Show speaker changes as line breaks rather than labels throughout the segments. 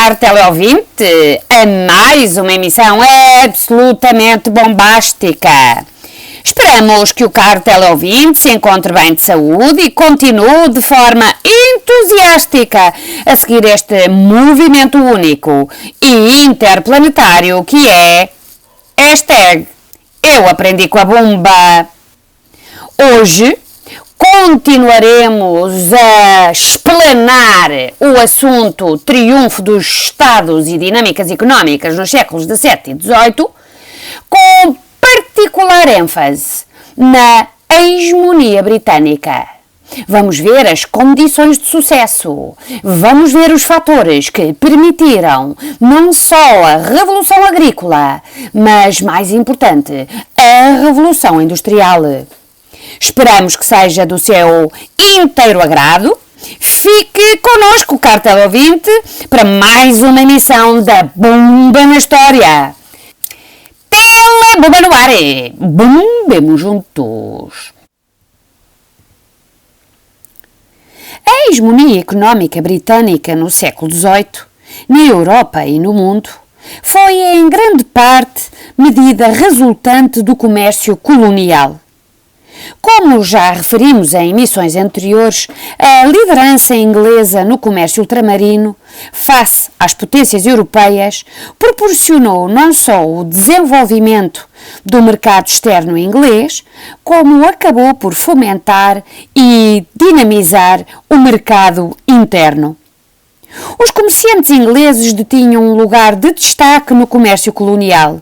caro teleouvinte, a mais uma emissão absolutamente bombástica. Esperamos que o caro teleouvinte se encontre bem de saúde e continue de forma entusiástica a seguir este movimento único e interplanetário que é #Eu aprendi com a bomba. Hoje continuaremos a explanar o assunto triunfo dos Estados e dinâmicas económicas nos séculos XVII e XVIII, com particular ênfase na hegemonia britânica. Vamos ver as condições de sucesso, vamos ver os fatores que permitiram não só a Revolução Agrícola, mas, mais importante, a Revolução Industrial. Esperamos que seja do seu inteiro agrado. Fique connosco, caro teleouvinte, para mais uma emissão da Bomba na História. Telebomba no ar! Bombemos juntos! A hegemonia económica britânica no século XVIII, na Europa e no mundo, foi em grande parte medida resultante do comércio colonial. Como já referimos em emissões anteriores, a liderança inglesa no comércio ultramarino, face às potências europeias, proporcionou não só o desenvolvimento do mercado externo inglês, como acabou por fomentar e dinamizar o mercado interno. Os comerciantes ingleses detinham um lugar de destaque no comércio colonial,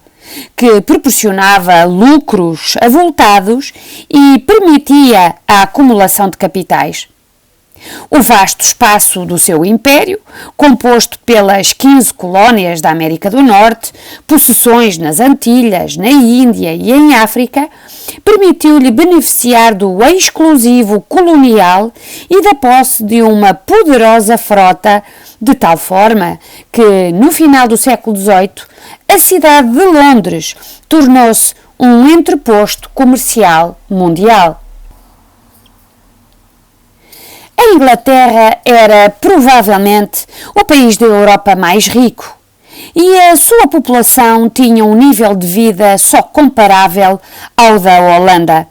que proporcionava lucros avultados e permitia a acumulação de capitais. O vasto espaço do seu império, composto pelas 15 colónias da América do Norte, possessões nas Antilhas, na Índia e em África, permitiu-lhe beneficiar do exclusivo colonial e da posse de uma poderosa frota, de tal forma que, no final do século XVIII, a cidade de Londres tornou-se um entreposto comercial mundial. A Inglaterra era provavelmente o país da Europa mais rico e a sua população tinha um nível de vida só comparável ao da Holanda.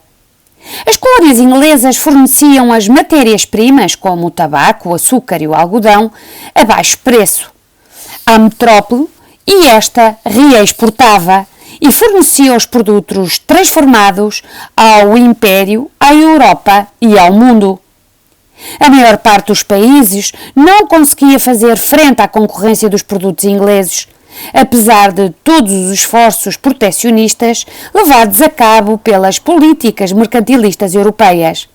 As colónias inglesas forneciam as matérias-primas, como o tabaco, o açúcar e o algodão, a baixo preço à metrópole, e esta reexportava e fornecia os produtos transformados ao Império, à Europa e ao mundo. A maior parte dos países não conseguia fazer frente à concorrência dos produtos ingleses, apesar de todos os esforços protecionistas levados a cabo pelas políticas mercantilistas europeias.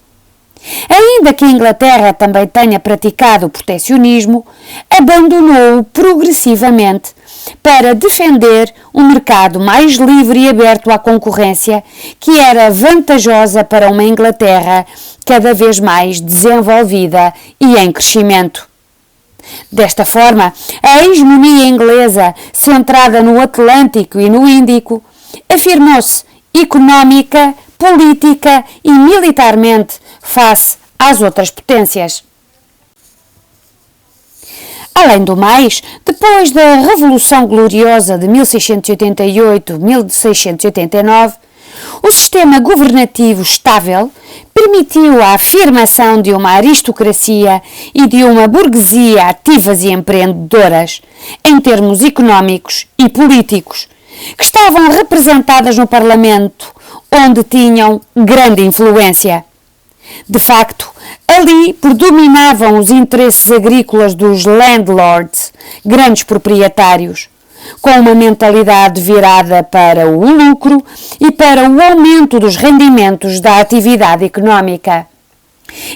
Ainda que a Inglaterra também tenha praticado o protecionismo, abandonou-o progressivamente para defender um mercado mais livre e aberto à concorrência, que era vantajosa para uma Inglaterra cada vez mais desenvolvida e em crescimento. Desta forma, a hegemonia inglesa, centrada no Atlântico e no Índico, afirmou-se económica, política e militarmente face às outras potências. Além do mais, depois da Revolução Gloriosa de 1688-1689, o sistema governativo estável permitiu a afirmação de uma aristocracia e de uma burguesia ativas e empreendedoras, em termos económicos e políticos, que estavam representadas no Parlamento, onde tinham grande influência. De facto, ali predominavam os interesses agrícolas dos landlords, grandes proprietários, com uma mentalidade virada para o lucro e para o aumento dos rendimentos da atividade económica.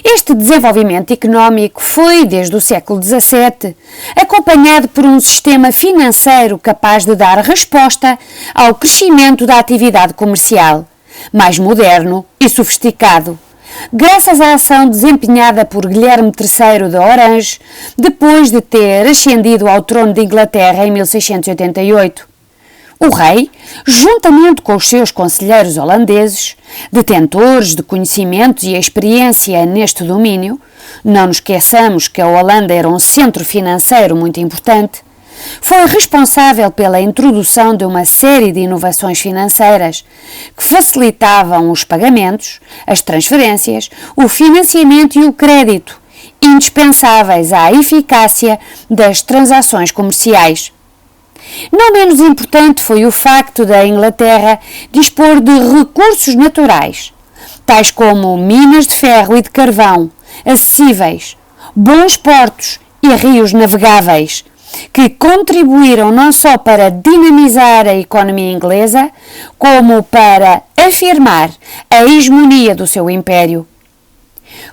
Este desenvolvimento económico foi, desde o século XVII, acompanhado por um sistema financeiro capaz de dar resposta ao crescimento da atividade comercial, mais moderno e sofisticado, graças à ação desempenhada por Guilherme III de Orange, depois de ter ascendido ao trono de Inglaterra em 1688. O rei, juntamente com os seus conselheiros holandeses, detentores de conhecimentos e experiência neste domínio, não nos esqueçamos que a Holanda era um centro financeiro muito importante, foi responsável pela introdução de uma série de inovações financeiras que facilitavam os pagamentos, as transferências, o financiamento e o crédito, indispensáveis à eficácia das transações comerciais. Não menos importante foi o facto da Inglaterra dispor de recursos naturais, tais como minas de ferro e de carvão, acessíveis, bons portos e rios navegáveis, que contribuíram não só para dinamizar a economia inglesa, como para afirmar a hegemonia do seu império.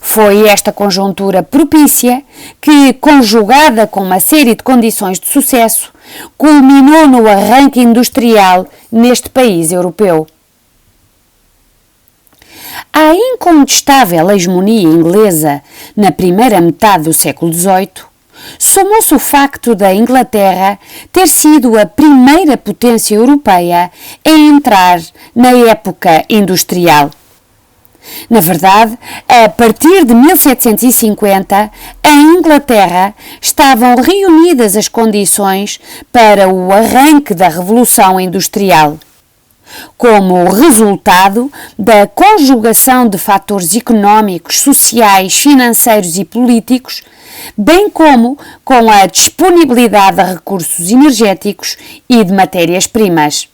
Foi esta conjuntura propícia que, conjugada com uma série de condições de sucesso, culminou no arranque industrial neste país europeu. À incontestável hegemonia inglesa na primeira metade do século XVIII, somou-se o facto da Inglaterra ter sido a primeira potência europeia a entrar na época industrial. Na verdade, a partir de 1750, em Inglaterra estavam reunidas as condições para o arranque da Revolução Industrial. Como resultado da conjugação de fatores económicos, sociais, financeiros e políticos, bem como com a disponibilidade de recursos energéticos e de matérias-primas.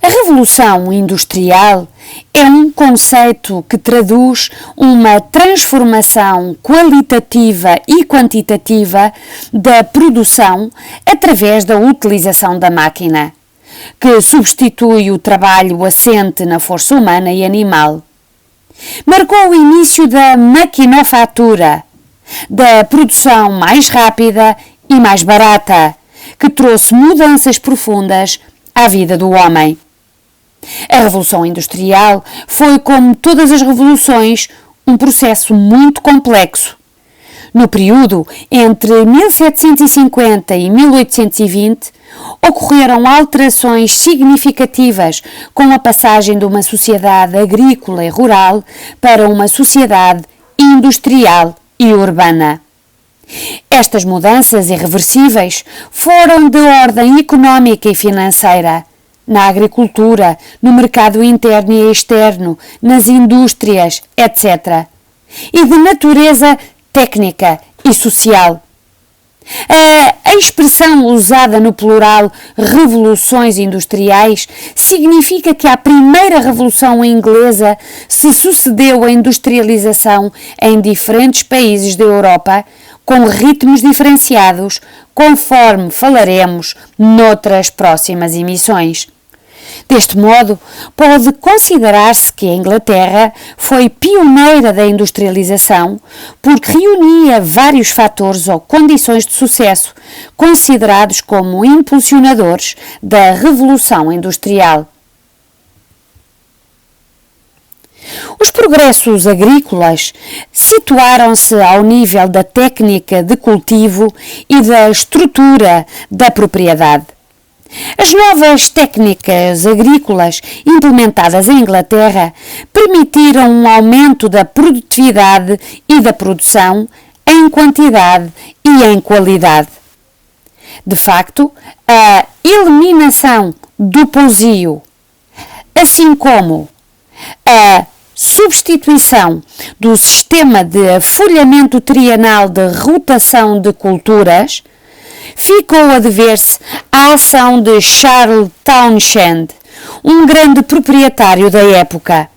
A Revolução Industrial é um conceito que traduz uma transformação qualitativa e quantitativa da produção através da utilização da máquina, que substitui o trabalho assente na força humana e animal. Marcou o início da maquinofatura, da produção mais rápida e mais barata, que trouxe mudanças profundas à vida do homem. A Revolução Industrial foi, como todas as revoluções, um processo muito complexo. No período entre 1750 e 1820, ocorreram alterações significativas com a passagem de uma sociedade agrícola e rural para uma sociedade industrial e urbana. Estas mudanças irreversíveis foram de ordem económica e financeira, na agricultura, no mercado interno e externo, nas indústrias, etc., e de natureza técnica e social. A expressão usada no plural revoluções industriais significa que à primeira revolução inglesa se sucedeu a industrialização em diferentes países da Europa, com ritmos diferenciados, conforme falaremos noutras próximas emissões. Deste modo, pode considerar-se que a Inglaterra foi pioneira da industrialização porque reunia vários fatores ou condições de sucesso considerados como impulsionadores da Revolução Industrial. Os progressos agrícolas situaram-se ao nível da técnica de cultivo e da estrutura da propriedade. As novas técnicas agrícolas implementadas em Inglaterra permitiram um aumento da produtividade e da produção em quantidade e em qualidade. De facto, a eliminação do pousio, assim como a substituição do sistema de afolhamento trienal de rotação de culturas, ficou a dever-se à ação de Charles Townshend, um grande proprietário da época.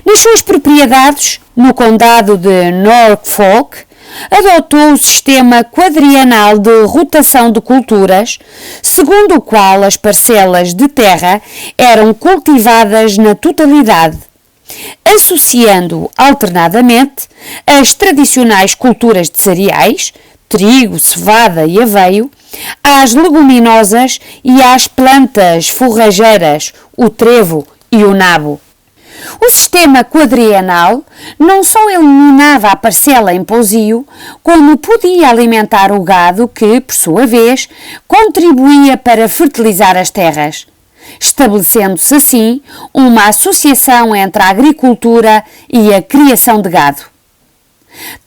Nas suas propriedades, no condado de Norfolk, adotou o sistema quadrienal de rotação de culturas, segundo o qual as parcelas de terra eram cultivadas na totalidade, associando alternadamente as tradicionais culturas de cereais, trigo, cevada e aveio, às leguminosas e às plantas forrageiras, o trevo e o nabo. O sistema quadrienal não só eliminava a parcela em pousio, como podia alimentar o gado que, por sua vez, contribuía para fertilizar as terras, estabelecendo-se assim uma associação entre a agricultura e a criação de gado.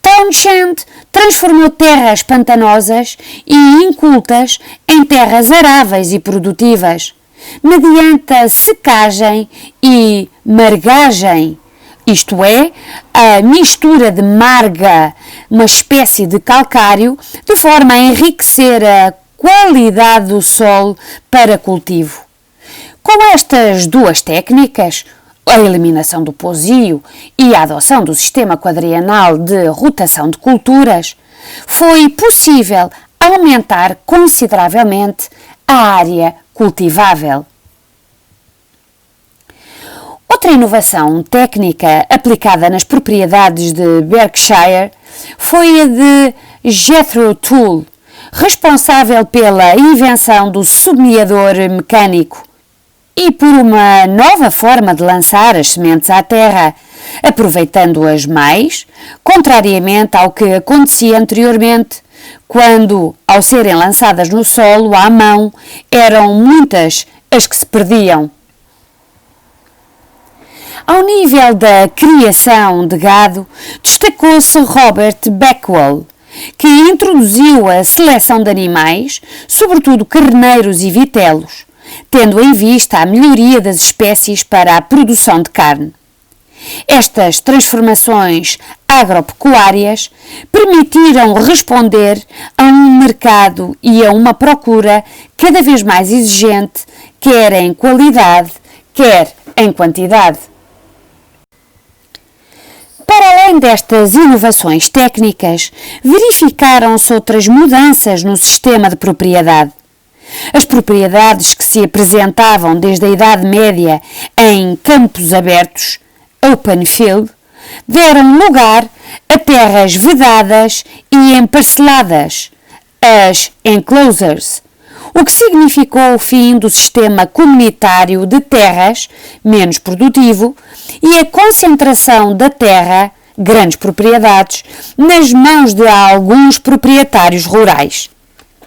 Townshend transformou terras pantanosas e incultas em terras aráveis e produtivas, mediante a secagem e margagem, isto é, a mistura de marga, uma espécie de calcário, de forma a enriquecer a qualidade do solo para cultivo. Com estas duas técnicas, a eliminação do pousio e a adoção do sistema quadrienal de rotação de culturas, foi possível aumentar consideravelmente a área cultivável. Outra inovação técnica aplicada nas propriedades de Berkshire foi a de Jethro Tull, responsável pela invenção do submeador mecânico e por uma nova forma de lançar as sementes à terra, aproveitando-as mais, contrariamente ao que acontecia anteriormente, quando, ao serem lançadas no solo à mão, eram muitas as que se perdiam. Ao nível da criação de gado, destacou-se Robert Beckwell, que introduziu a seleção de animais, sobretudo carneiros e vitelos, tendo em vista a melhoria das espécies para a produção de carne. Estas transformações agropecuárias permitiram responder a um mercado e a uma procura cada vez mais exigente, quer em qualidade, quer em quantidade. Para além destas inovações técnicas, verificaram-se outras mudanças no sistema de propriedade. As propriedades que se apresentavam desde a Idade Média em campos abertos, open field, deram lugar a terras vedadas e emparceladas, as enclosures, o que significou o fim do sistema comunitário de terras, menos produtivo, e a concentração da terra, grandes propriedades, nas mãos de alguns proprietários rurais.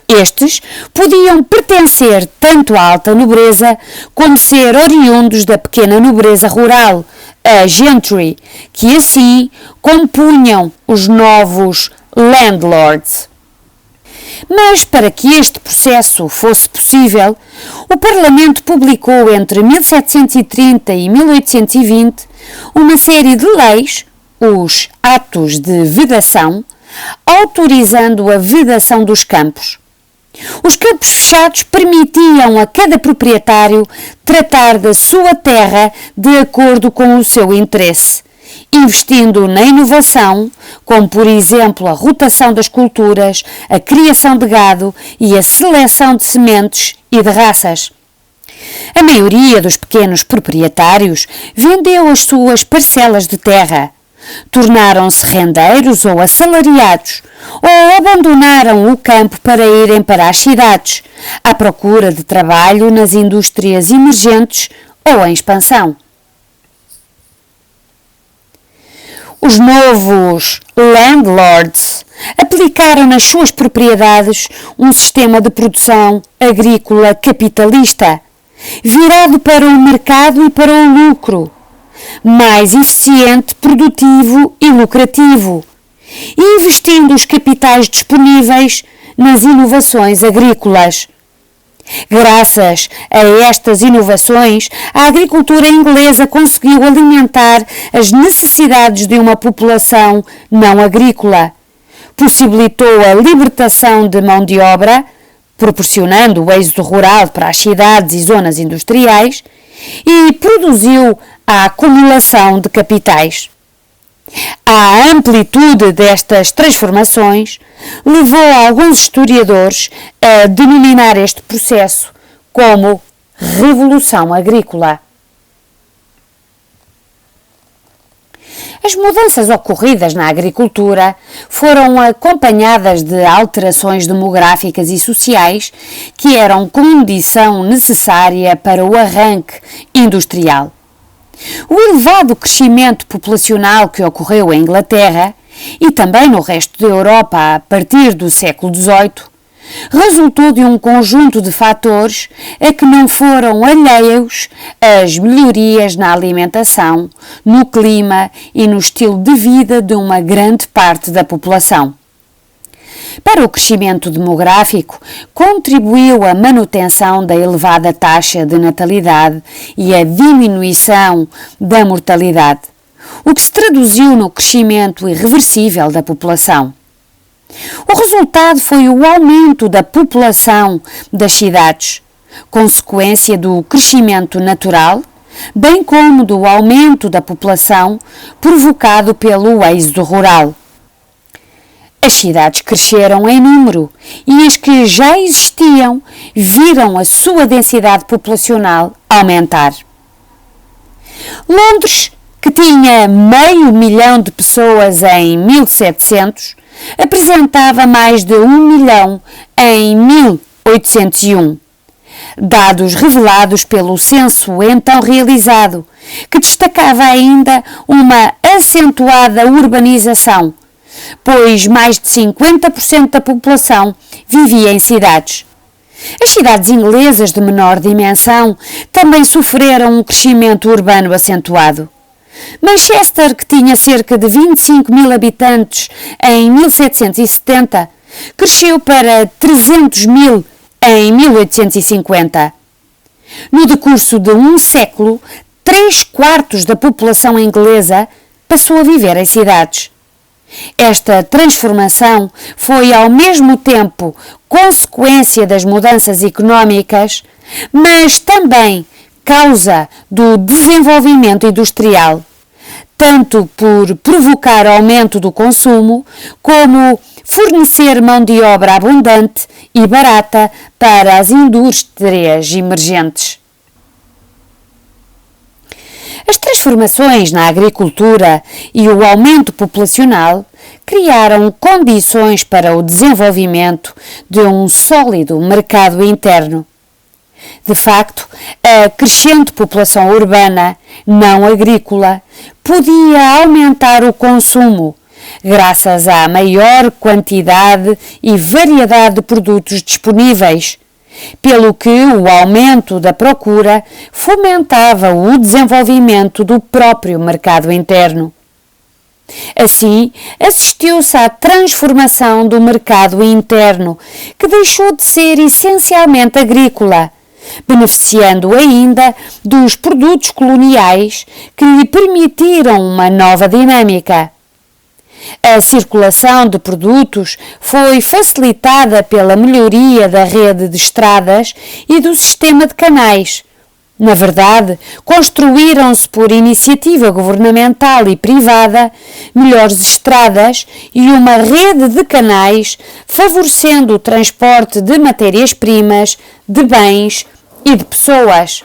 Estes podiam pertencer tanto à alta nobreza como ser oriundos da pequena nobreza rural, a gentry, que assim compunham os novos landlords. Mas para que este processo fosse possível, o Parlamento publicou entre 1730 e 1820 uma série de leis, os Atos de Vedação, autorizando a vedação dos campos. Os campos fechados permitiam a cada proprietário tratar da sua terra de acordo com o seu interesse, investindo na inovação, como por exemplo a rotação das culturas, a criação de gado e a seleção de sementes e de raças. A maioria dos pequenos proprietários vendeu as suas parcelas de terra, tornaram-se rendeiros ou assalariados, ou abandonaram o campo para irem para as cidades, à procura de trabalho nas indústrias emergentes ou em expansão. Os novos landlords aplicaram nas suas propriedades um sistema de produção agrícola capitalista, virado para o mercado e para o lucro, mais eficiente, produtivo e lucrativo, investindo os capitais disponíveis nas inovações agrícolas. Graças a estas inovações, a agricultura inglesa conseguiu alimentar as necessidades de uma população não agrícola, possibilitou a libertação de mão de obra, proporcionando o êxodo rural para as cidades e zonas industriais, e produziu a acumulação de capitais. A amplitude destas transformações levou alguns historiadores a denominar este processo como Revolução Agrícola. As mudanças ocorridas na agricultura foram acompanhadas de alterações demográficas e sociais que eram condição necessária para o arranque industrial. O elevado crescimento populacional que ocorreu em Inglaterra e também no resto da Europa a partir do século XVIII resultou de um conjunto de fatores a que não foram alheios as melhorias na alimentação, no clima e no estilo de vida de uma grande parte da população. Para o crescimento demográfico, contribuiu a manutenção da elevada taxa de natalidade e a diminuição da mortalidade, o que se traduziu no crescimento irreversível da população. O resultado foi o aumento da população das cidades, consequência do crescimento natural, bem como do aumento da população provocado pelo êxodo rural. As cidades cresceram em número e as que já existiam viram a sua densidade populacional aumentar. Londres, que tinha 500 mil de pessoas em 1700, apresentava mais de 1 milhão em 1801. Dados revelados pelo censo então realizado, que destacava ainda uma acentuada urbanização, pois mais de 50% da população vivia em cidades. As cidades inglesas de menor dimensão também sofreram um crescimento urbano acentuado. Manchester, que tinha cerca de 25 mil habitantes em 1770, cresceu para 300 mil em 1850. No decurso de um século, 3/4 da população inglesa passou a viver em cidades. Esta transformação foi ao mesmo tempo consequência das mudanças económicas, mas também causa do desenvolvimento industrial, tanto por provocar aumento do consumo, como fornecer mão de obra abundante e barata para as indústrias emergentes. As transformações na agricultura e o aumento populacional criaram condições para o desenvolvimento de um sólido mercado interno. De facto, a crescente população urbana, não agrícola, podia aumentar o consumo, graças à maior quantidade e variedade de produtos disponíveis, pelo que o aumento da procura fomentava o desenvolvimento do próprio mercado interno. Assim, assistiu-se à transformação do mercado interno, que deixou de ser essencialmente agrícola, beneficiando ainda dos produtos coloniais que lhe permitiram uma nova dinâmica. A circulação de produtos foi facilitada pela melhoria da rede de estradas e do sistema de canais. Na verdade, construíram-se por iniciativa governamental e privada melhores estradas e uma rede de canais, favorecendo o transporte de matérias-primas, de bens e de pessoas.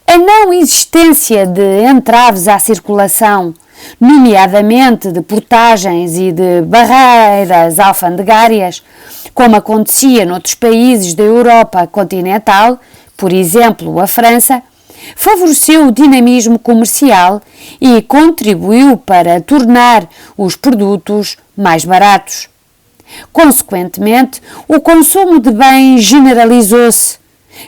A não existência de entraves à circulação, nomeadamente de portagens e de barreiras alfandegárias, como acontecia noutros países da Europa continental, por exemplo, a França, favoreceu o dinamismo comercial e contribuiu para tornar os produtos mais baratos. Consequentemente, o consumo de bens generalizou-se,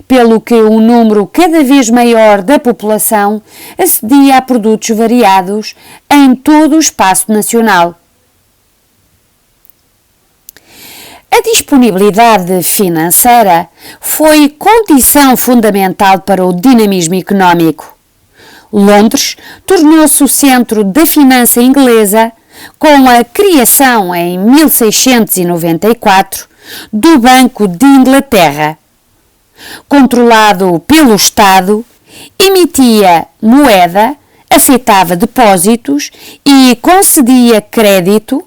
pelo que um número cada vez maior da população acedia a produtos variados em todo o espaço nacional. A disponibilidade financeira foi condição fundamental para o dinamismo económico. Londres tornou-se o centro da finança inglesa com a criação em 1694 do Banco de Inglaterra. Controlado pelo Estado, emitia moeda, afetava depósitos e concedia crédito,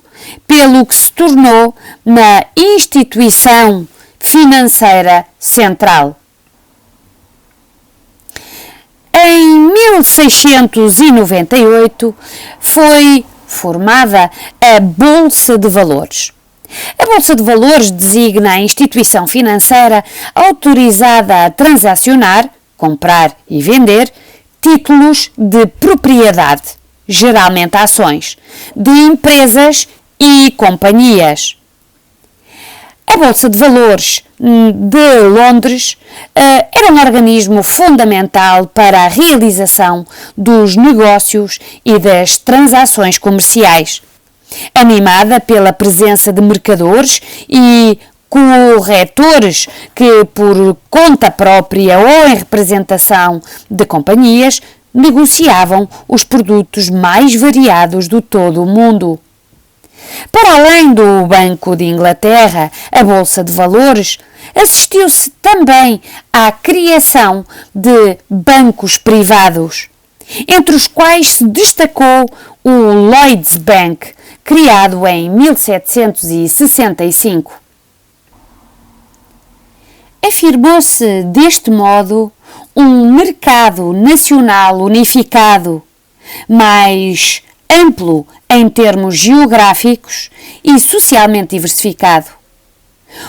pelo que se tornou na instituição financeira central. Em 1698 foi formada a Bolsa de Valores. A Bolsa de Valores designa a instituição financeira autorizada a transacionar, comprar e vender títulos de propriedade, geralmente ações, de empresas e companhias. A Bolsa de Valores de Londres era um organismo fundamental para a realização dos negócios e das transações comerciais. animada pela presença de mercadores e corretores que, por conta própria ou em representação de companhias, negociavam os produtos mais variados de todo o mundo. Para além do Banco de Inglaterra, a Bolsa de Valores, assistiu-se também à criação de bancos privados, entre os quais se destacou o Lloyds Bank, criado em 1765. Afirmou-se deste modo um mercado nacional unificado, mais amplo em termos geográficos e socialmente diversificado.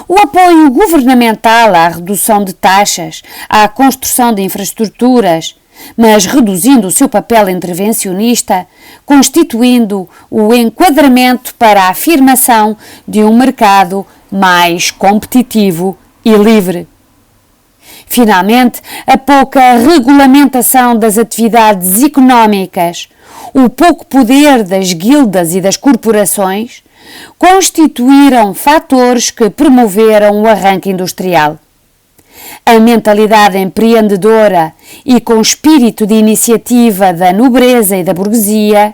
O apoio governamental à redução de taxas, à construção de infraestruturas, mas reduzindo o seu papel intervencionista, constituindo o enquadramento para a afirmação de um mercado mais competitivo e livre. Finalmente, a pouca regulamentação das atividades económicas, o pouco poder das guildas e das corporações, constituíram fatores que promoveram o arranque industrial. A mentalidade empreendedora e com espírito de iniciativa da nobreza e da burguesia,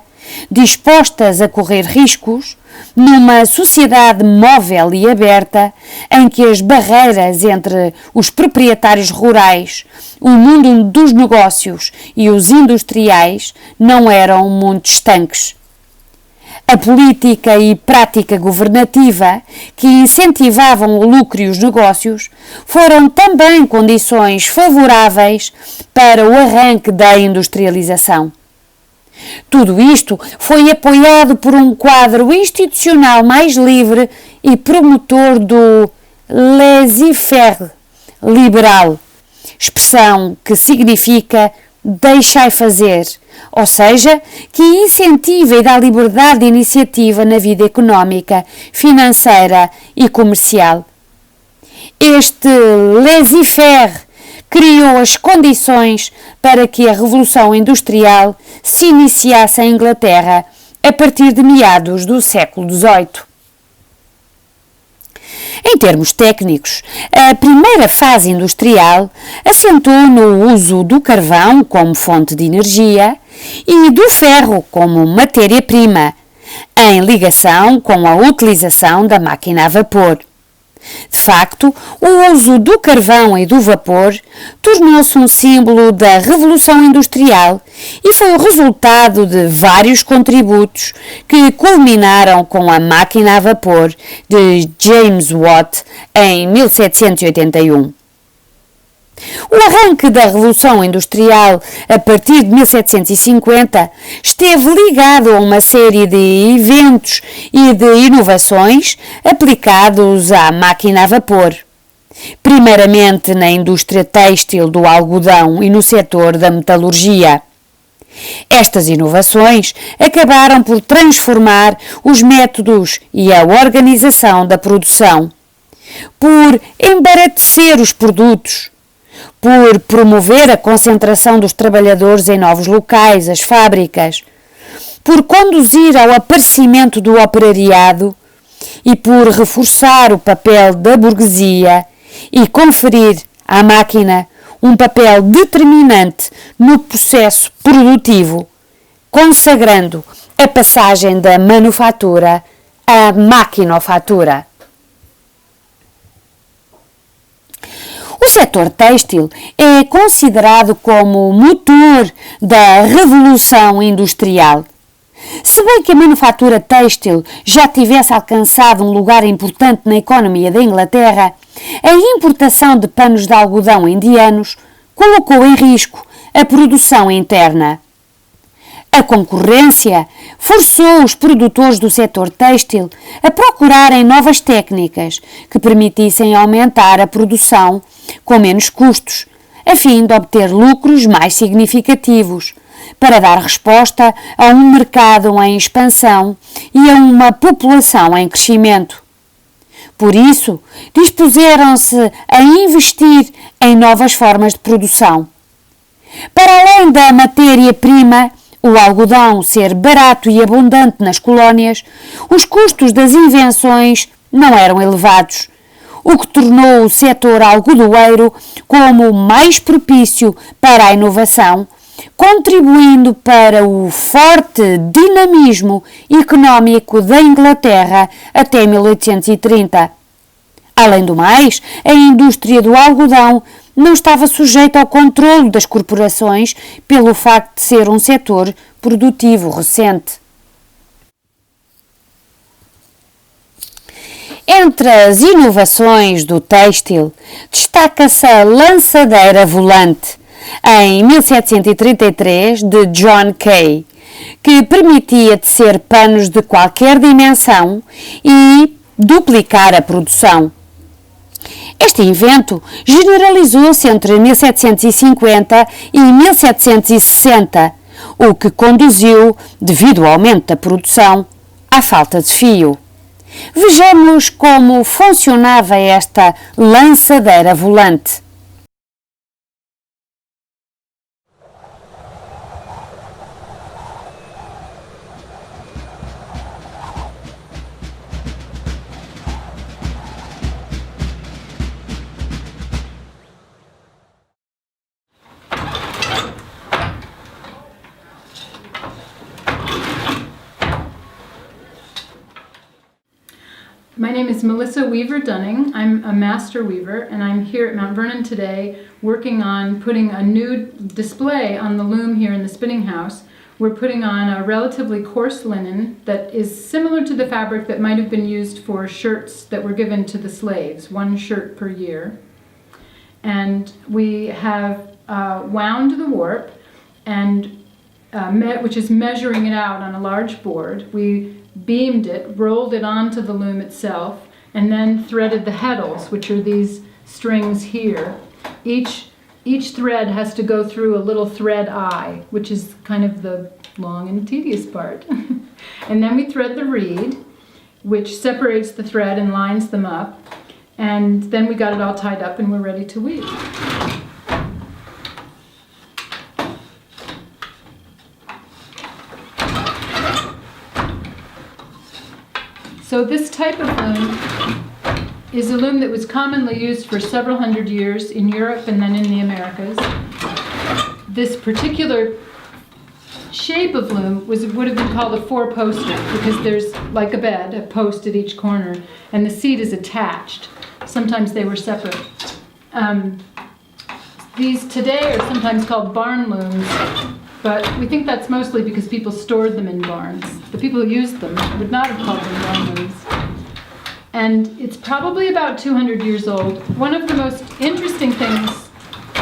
dispostas a correr riscos, numa sociedade móvel e aberta, em que as barreiras entre os proprietários rurais, o mundo dos negócios e os industriais não eram muito estanques. A política e prática governativa, que incentivavam o lucro e os negócios, foram também condições favoráveis para o arranque da industrialização. Tudo isto foi apoiado por um quadro institucional mais livre e promotor do laissez-faire liberal, expressão que significa deixai fazer, ou seja, que incentiva e dá liberdade de iniciativa na vida económica, financeira e comercial. Este laissez-faire criou as condições para que a Revolução Industrial se iniciasse em Inglaterra a partir de meados do século XVIII. Em termos técnicos, a primeira fase industrial assentou no uso do carvão como fonte de energia e do ferro como matéria-prima, em ligação com a utilização da máquina a vapor. De facto, o uso do carvão e do vapor tornou-se um símbolo da Revolução Industrial e foi o resultado de vários contributos que culminaram com a máquina a vapor de James Watt em 1781. O arranque da Revolução Industrial, a partir de 1750, esteve ligado a uma série de eventos e de inovações aplicados à máquina a vapor. Primeiramente na indústria têxtil do algodão e no setor da metalurgia. Estas inovações acabaram por transformar os métodos e a organização da produção, por embaratecer os produtos, por promover a concentração dos trabalhadores em novos locais, as fábricas, por conduzir ao aparecimento do operariado e por reforçar o papel da burguesia e conferir à máquina um papel determinante no processo produtivo, consagrando a passagem da manufatura à maquinofatura. O setor têxtil é considerado como o motor da Revolução Industrial. Se bem que a manufatura têxtil já tivesse alcançado um lugar importante na economia da Inglaterra, a importação de panos de algodão indianos colocou em risco a produção interna. A concorrência forçou os produtores do setor têxtil a procurarem novas técnicas que permitissem aumentar a produção com menos custos, a fim de obter lucros mais significativos, para dar resposta a um mercado em expansão e a uma população em crescimento. Por isso, dispuseram-se a investir em novas formas de produção. Para além da matéria-prima, o algodão ser barato e abundante nas colónias, os custos das invenções não eram elevados, o que tornou o setor algodoeiro como mais propício para a inovação, contribuindo para o forte dinamismo económico da Inglaterra até 1830. Além do mais, a indústria do algodão não estava sujeita ao controle das corporações pelo facto de ser um setor produtivo recente. Entre as inovações do têxtil, destaca-se a lançadeira volante, em 1733, de John Kay, que permitia tecer panos de qualquer dimensão e duplicar a produção. Este invento generalizou-se entre 1750 e 1760, o que conduziu, devido ao aumento da produção, à falta de fio. Vejamos como funcionava esta lançadeira volante.
My name is Melissa Weaver Dunning. I'm a master weaver, and I'm here at Mount Vernon today working on putting a new display on the loom here in the spinning house. We're putting on a relatively coarse linen that is similar to the fabric that might have been used for shirts that were given to the slaves, 1 shirt per year. And we have wound the warp, and which is measuring it out on a large board. We beamed it, rolled it onto the loom itself, and then threaded the heddles, which are these strings here. Each thread has to go through a little thread eye, which is kind of the long and tedious part. And then we thread the reed, which separates the thread and lines them up. And then we got it all tied up and we're ready to weave. So this type of loom is a loom that was commonly used for several hundred years in Europe and then in the Americas. This particular shape of loom would have been called a 4-poster because there's, like a bed, a post at each corner, and the seat is attached. Sometimes they were separate. These today are sometimes called barn looms, but we think that's mostly because people stored them in barns. The people who used them would not have called them barn looms. And it's probably about 200 years old. One of the most interesting things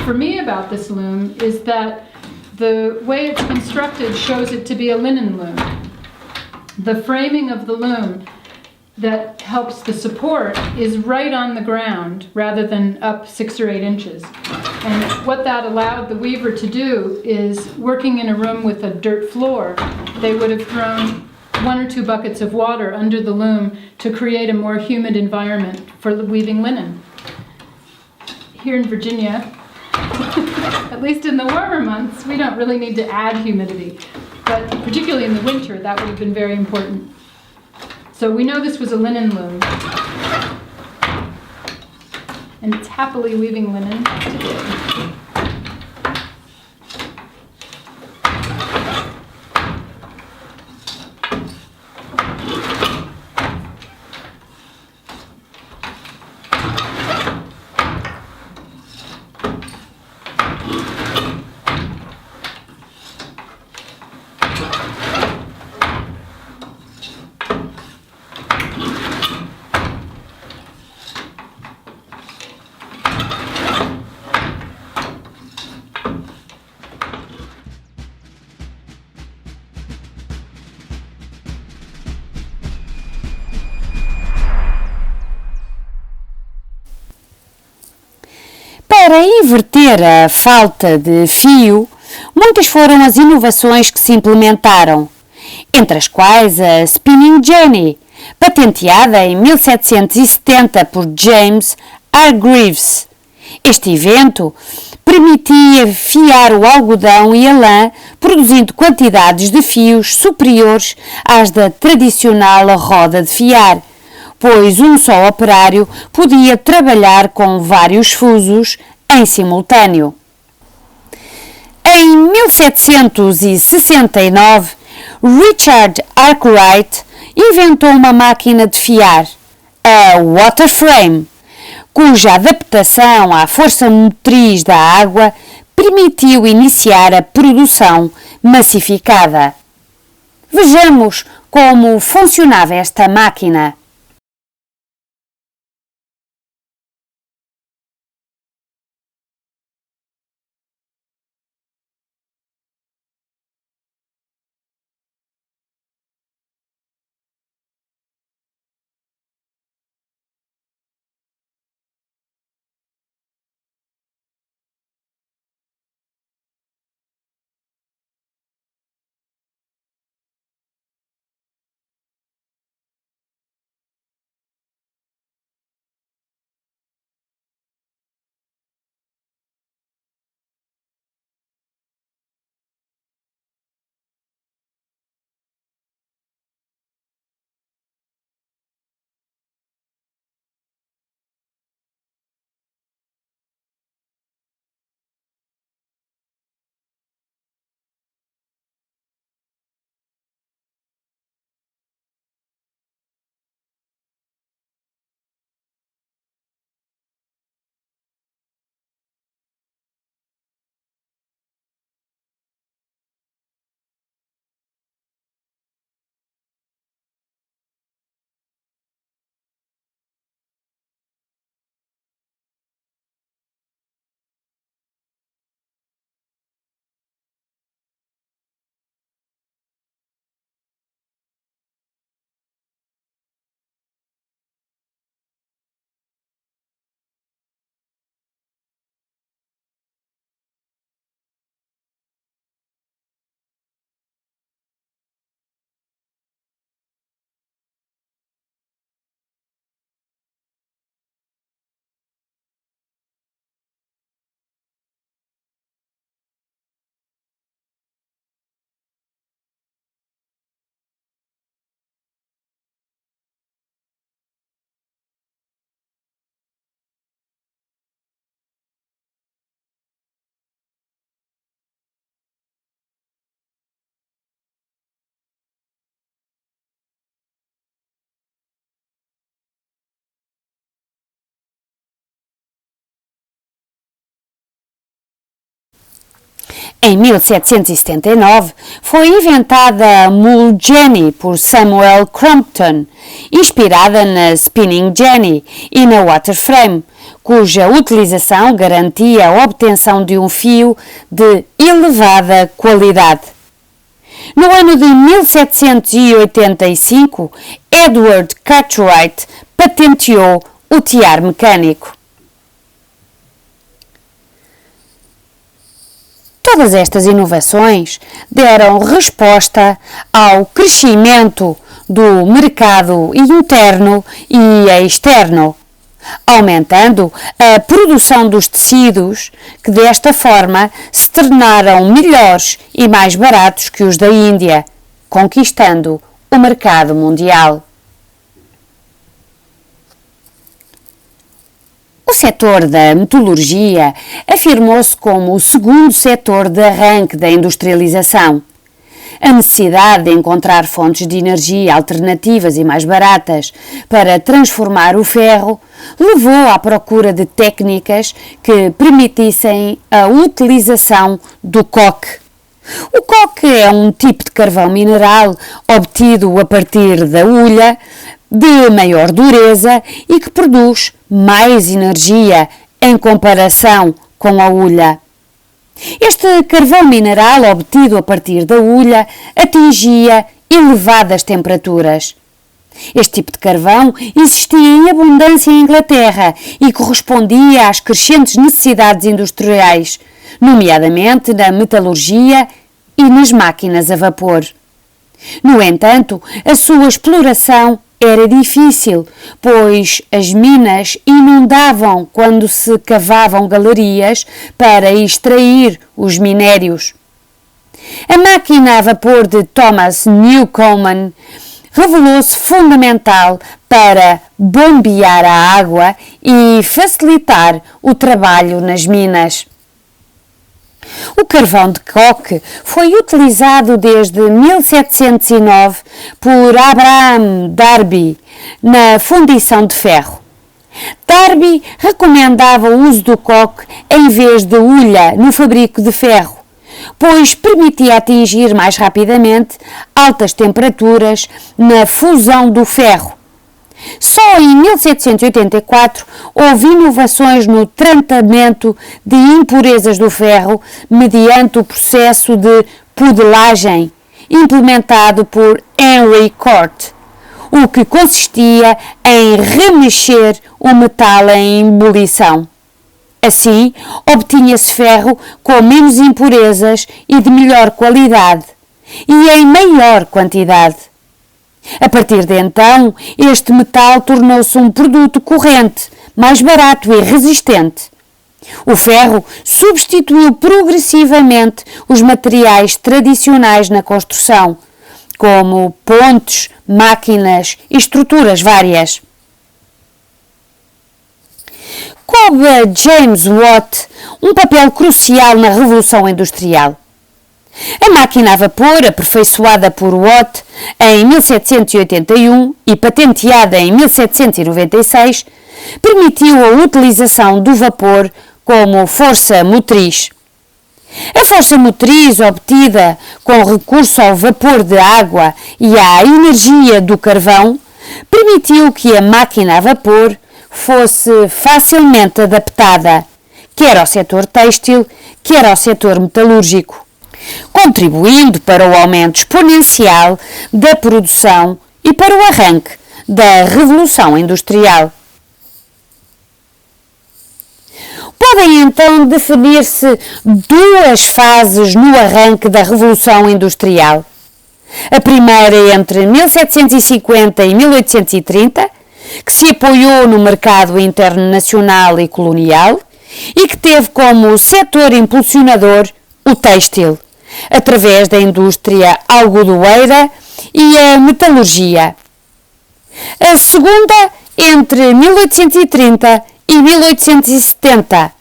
for me about this loom is that the way it's constructed shows it to be a linen loom. The framing of the loom that helps the support is right on the ground rather than up 6 or 8 inches. And what that allowed the weaver to do is, working in a room with a dirt floor, they would have thrown 1 or 2 buckets of water under the loom to create a more humid environment for weaving linen. Here in Virginia, at least in the warmer months, we don't really need to add humidity, but particularly in the winter, that would have been very important. So we know this was a linen loom, and it's happily weaving linen today.
Para inverter a falta de fio, muitas foram as inovações que se implementaram, entre as quais a Spinning Jenny, patenteada em 1770 por James Hargreaves. Este invento permitia fiar o algodão e a lã produzindo quantidades de fios superiores às da tradicional roda de fiar, pois um só operário podia trabalhar com vários fusos em simultâneo. Em 1769, Richard Arkwright inventou uma máquina de fiar, a water frame, cuja adaptação à força motriz da água permitiu iniciar a produção massificada. Vejamos como funcionava esta máquina. Em 1779, foi inventada a Mule Jenny por Samuel Crompton, inspirada na Spinning Jenny e na Water Frame, cuja utilização garantia a obtenção de um fio de elevada qualidade. No ano de 1785, Edward Cartwright patenteou o tiar mecânico. Todas estas inovações deram resposta ao crescimento do mercado interno e externo, aumentando a produção dos tecidos, que desta forma se tornaram melhores e mais baratos que os da Índia, conquistando o mercado mundial. O setor da metalurgia afirmou-se como o segundo setor de arranque da industrialização. A necessidade de encontrar fontes de energia alternativas e mais baratas para transformar o ferro levou à procura de técnicas que permitissem a utilização do coque. O coque é um tipo de carvão mineral obtido a partir da hulha, de maior dureza e que produz mais energia em comparação com a hulha. Este carvão mineral obtido a partir da hulha atingia elevadas temperaturas. Este tipo de carvão existia em abundância em Inglaterra e correspondia às crescentes necessidades industriais, nomeadamente na metalurgia e nas máquinas a vapor. No entanto, a sua exploração era difícil, pois as minas inundavam quando se cavavam galerias para extrair os minérios. A máquina a vapor de Thomas Newcomen revelou-se fundamental para bombear a água e facilitar o trabalho nas minas. O carvão de coque foi utilizado desde 1709 por Abraham Darby na fundição de ferro. Darby recomendava o uso do coque em vez de hulha no fabrico de ferro, pois permitia atingir mais rapidamente altas temperaturas na fusão do ferro. Só em 1784 houve inovações no tratamento de impurezas do ferro mediante o processo de pudelagem implementado por Henry Cort, o que consistia em remexer o metal em ebulição. Assim, obtinha-se ferro com menos impurezas e de melhor qualidade, e em maior quantidade. A partir de então, este metal tornou-se um produto corrente, mais barato e resistente. O ferro substituiu progressivamente os materiais tradicionais na construção, como pontes, máquinas e estruturas várias. Coube a James Watt um papel crucial na Revolução Industrial. A máquina a vapor, aperfeiçoada por Watt em 1781 e patenteada em 1796, permitiu a utilização do vapor como força motriz. A força motriz obtida com recurso ao vapor de água e à energia do carvão permitiu que a máquina a vapor fosse facilmente adaptada, quer ao setor têxtil, quer ao setor metalúrgico, contribuindo para o aumento exponencial da produção e para o arranque da Revolução Industrial. Podem então definir-se duas fases no arranque da Revolução Industrial. A primeira entre 1750 e 1830, que se apoiou no mercado interno nacional e colonial e que teve como setor impulsionador o têxtil, através da indústria algodoeira e a metalurgia. A segunda entre 1830 e 1870,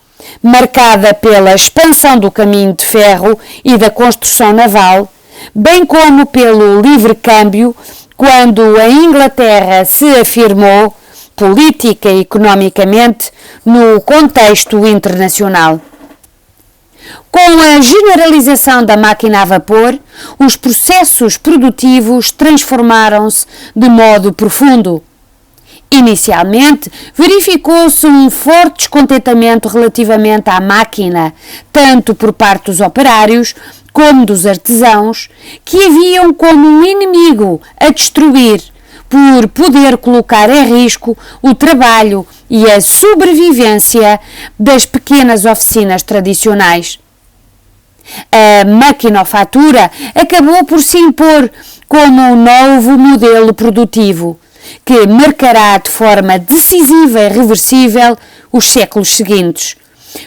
marcada pela expansão do caminho de ferro e da construção naval, bem como pelo livre câmbio, quando a Inglaterra se afirmou política e economicamente no contexto internacional. Com a generalização da máquina a vapor, os processos produtivos transformaram-se de modo profundo. Inicialmente, verificou-se um forte descontentamento relativamente à máquina, tanto por parte dos operários como dos artesãos, que a viam como um inimigo a destruir, por poder colocar em risco o trabalho e a sobrevivência das pequenas oficinas tradicionais. A maquinofatura acabou por se impor como um novo modelo produtivo, que marcará de forma decisiva e reversível os séculos seguintes,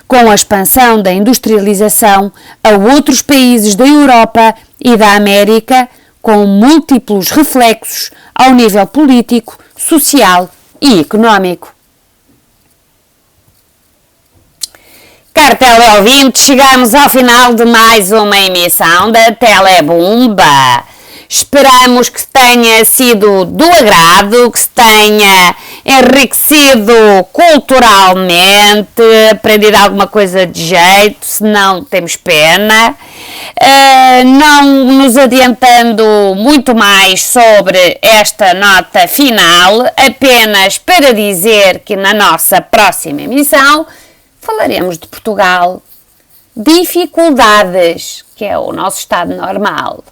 com a expansão da industrialização a outros países da Europa e da América, com múltiplos reflexos ao nível político, social e económico. Caro teleouvinte, chegamos ao final de mais uma emissão da Telebumba. Esperamos que tenha sido do agrado, que se tenha enriquecido culturalmente, aprendido alguma coisa de jeito, se não temos pena. Não nos adiantando muito mais sobre esta nota final, apenas para dizer que na nossa próxima emissão falaremos de Portugal, dificuldades, que é o nosso estado normal,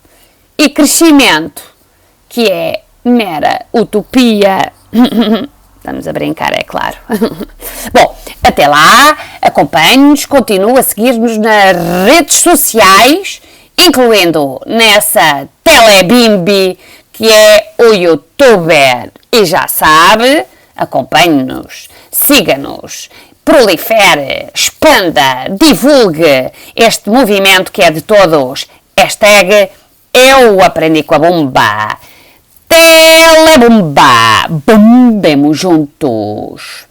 e crescimento, que é mera utopia. Estamos a brincar, é claro. Bom, até lá, acompanhe-nos, continue a seguir-nos nas redes sociais, incluindo nessa Telebimbi, que é o YouTuber. E já sabe, acompanhe-nos, siga-nos, prolifere, expanda, divulgue este movimento que é de todos. Hashtag eu aprendi com a bomba. Telebomba. Bombemos juntos.